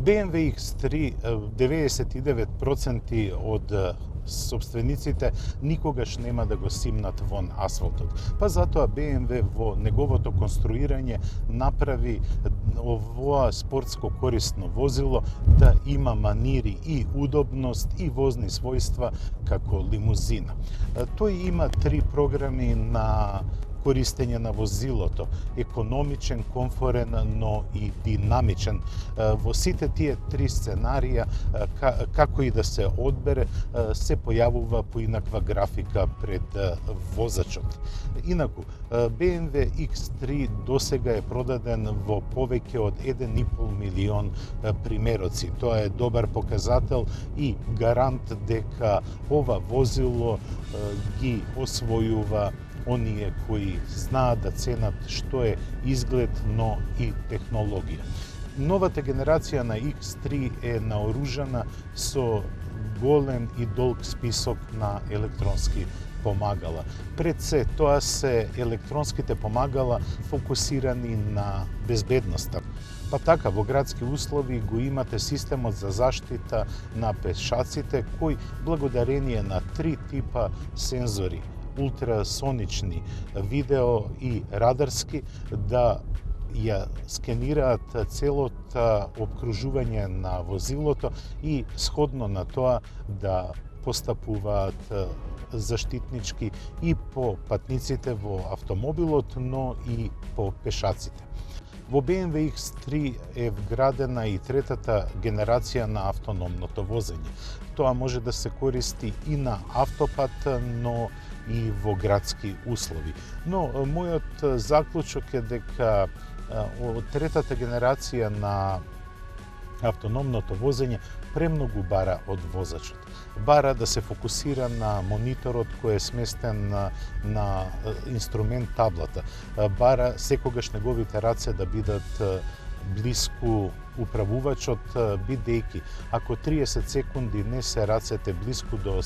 BMW X3 99% од собствениците никогаш нема да го симнат вон асфалтот. Па затоа BMW во неговото конструирање направи овоа спортско корисно возило да има манири и удобност и возни својства како лимузина. Тој има 3 програми на користење на возилото, економичен, комфорен, но и динамичен. Во сите тие 3 сценарија, како и да се одбере, се појавува поинаква графика пред возачот. Инаку, BMW X3 досега е продаден во повеќе од 1,5 милион примероци. Тоа е добар показател и гарант дека ова возило ги освојува оние кои знаат да ценат што е изглед, но и технологија. Новата генерација на X3 е наоружана со голем и долг список на електронски помагала. Пред се, тоа се електронските помагала фокусирани на безбедноста. Па така, во градски услови го имате системот за заштита на пешаците, кој благодарение на 3 типа сензори, ултрасонични, видео и радарски, да ја скенираат целото обкружување на возилото и сходно на тоа да постапуваат заштитнички и по патниците во автомобилот, но и по пешаците. Во BMW X3 е вградена и 3-та генерација на автономното возење. Тоа може да се користи и на автопат, но и во градски услови. Но мојот заклучок е дека од 3-та генерација на автономното возење премногу бара од возачот. Бара да се фокусира на мониторот кој е сместен на инструмент таблата. Бара секогаш неговите раце да бидат блиску управувачот, бидејќи ако 30 секунди не се рацете блиску до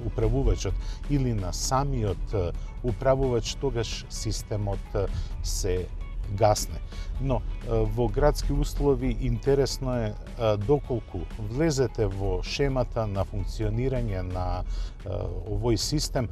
управувачот или на самиот управувач, тогаш системот се гасне. Но во градски услови интересно е доколку влезете во шемата на функционирање на овој систем,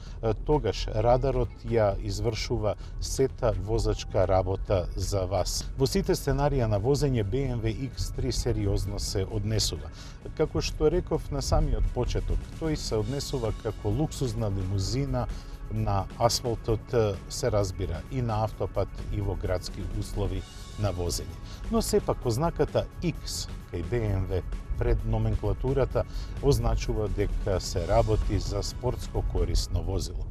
тогаш радарот ја извршува сета возачка работа за вас. Во сите сценарија на возење BMW X3 сериозно се однесува. Како што реков на самиот почеток, тој се однесува како луксузна лимузина на асфалтот, се разбира, и на автопат и во градски услови на возење. Но сепак ознаката X кај BMW пред номенклатурата означува дека се работи за спортско корисно возило.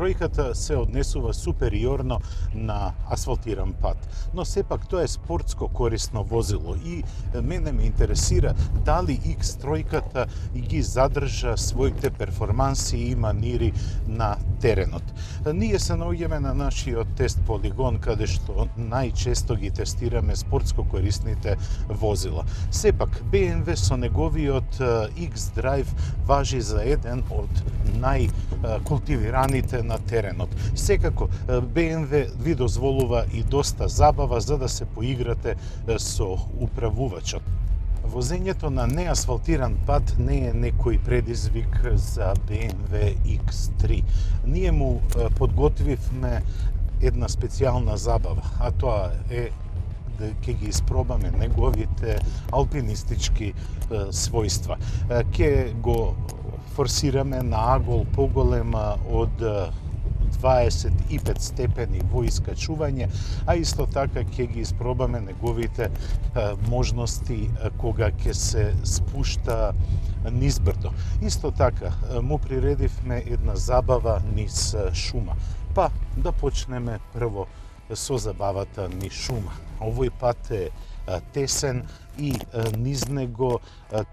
Тројката се однесува супериорно на асфалтиран пат, но сепак тоа е спортско корисно возило и мене ме интересира дали X3 ги задржа своите перформанси и манири на теренот. Ние се наоѓаме на нашиот тест полигон, каде што најчесто ги тестираме спортско корисните возила. Сепак, BMW со неговиот X-Drive важи за еден од најкултивираните на теренот. Секако, BMW ви дозволува и доста забава за да се поиграте со управувачот. Возењето на неасфалтиран пат не е некој предизвик за BMW X3. Ние му подготвивме една специјална забава, а тоа е да ќе ги испробаме неговите алпинистички својства. Ќе го форсираме на агол поголема од 25 степени во искачување, а исто така ќе ги испробаме неговите можности кога ќе се спушта низ брдо. Исто така му приредивме една забава низ шума. Па да почнеме прво со забавата низ шума. Овој пат е тесен и низ него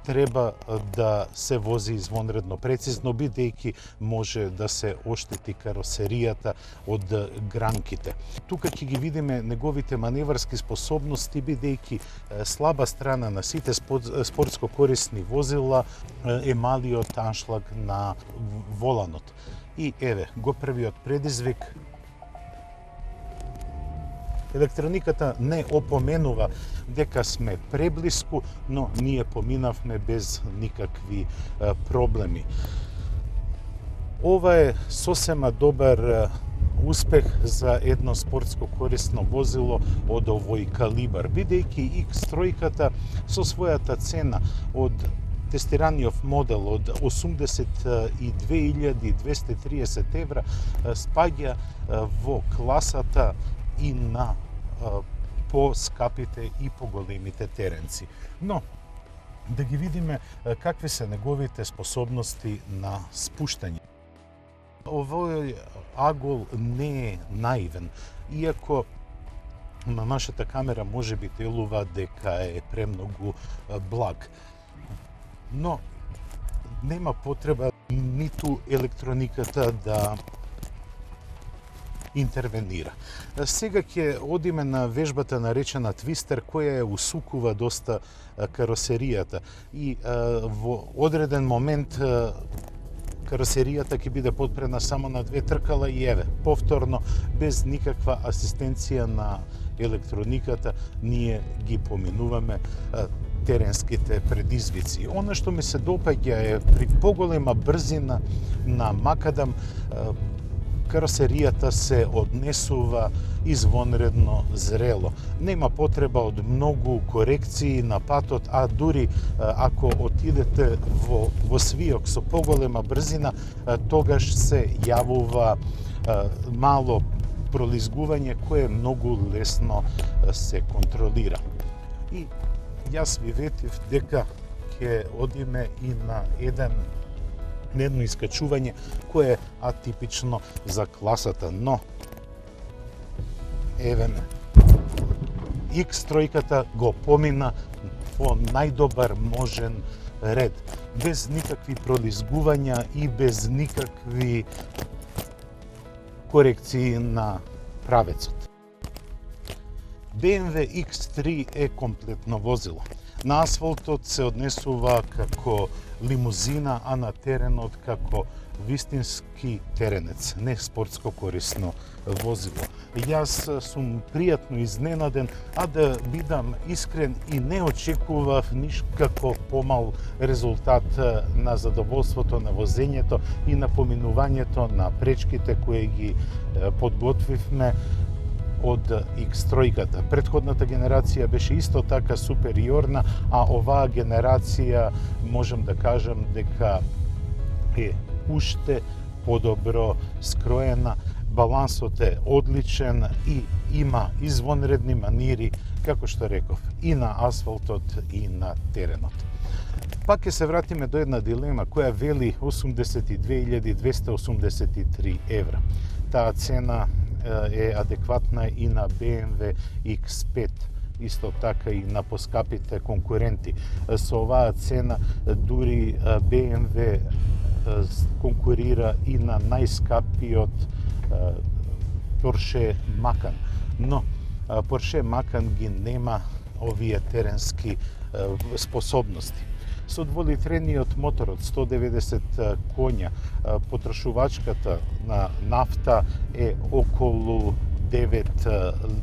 треба да се вози извонредно прецизно, бидејќи може да се оштети каросеријата од гранките. Тука ќе ги видиме неговите маневарски способности, бидејќи слаба страна на сите спортско корисни возила е малиот аншлаг на воланот. И еве го првиот предизвик. Електрониката не опоменува дека сме преблиску, но ние поминавме без никакви проблеми. Ова е сосема добар успех за едно спортско корисно возило од овој калибар, бидејќи X3 со својата цена од тестираниот модел од 82.230 евра спаѓа во класата и на по-скапите и поголемите теренци. Но, да ги видиме какви се неговите способности на спуштање. Овој агол не е наивен, иако на нашата камера може би делува дека е премногу благ. Но нема потреба ниту електрониката да интервенира. Сега ќе одиме на вежбата наречена твистер, која ја усукува доста каросеријата и во одреден момент каросеријата ќе биде подпрена само на две тркала и еве, повторно, без никаква асистенција на електрониката, ние ги поминуваме теренските предизвици. Она што ми се допаѓа е при поголема брзина на макадам каросеријата се однесува извонредно зрело. Нема потреба од многу корекции на патот, а дури ако отидете во свиок со поголема брзина, тогаш се јавува мало пролизгување кое многу лесно се контролира. И јас ви ветив дека ќе одиме и на едно искачување кое е атипично за класата, но еве ме. X3 го помина во најдобар можен ред, без никакви пролизгувања и без никакви корекции на правецот. BMW X3 е комплетно возило. На асфалтот се однесува како лимузина, а на теренот како вистински теренец, не спортско корисно возило. Јас сум пријатно изненаден, а да бидам искрен и не очекував нишкако помал резултат на задоволството на возењето и на поминувањето на пречките кои ги подготвивме од X3. Претходната генерација беше исто така супериорна, а оваа генерација можам да кажам дека е уште подобро скроена, балансот е одличен и има извонредни манири, како што реков, и на асфалтот и на теренот. Пак ќе се вратиме до една дилема која вели 82.283 евра. Таа цена е адекватна и на BMW X5, исто така и на поскапите конкуренти. Со оваа цена дури BMW конкурира и на најскапиот Porsche Macan. Но Porsche Macan ги нема овие теренски способности. Со дволитрениот мотор од 190 коња, потрошувачката на нафта е околу 9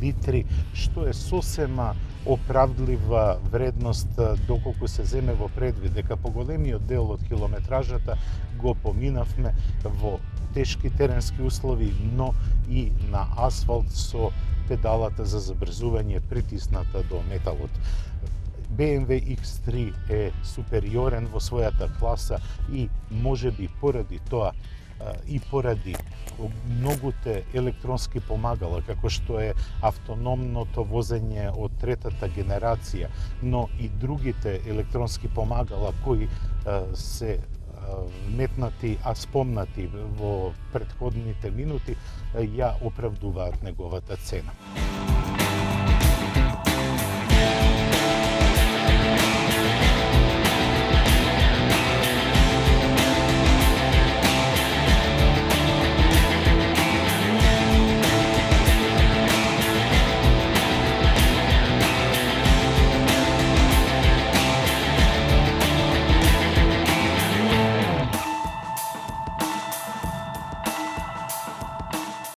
литри, што е сосема оправдлива вредност доколку се земе во предвид дека поголемиот дел од километражата го поминавме во тешки теренски услови, но и на асфалт со педалата за забрзување притисната до металот. BMW X3 е супериорен во својата класа и можеби поради тоа и поради многуте електронски помагала, како што е автономното возење од третата генерација, но и другите електронски помагала кои се метнати, а спомнати во претходните минути, ја оправдуваат неговата цена.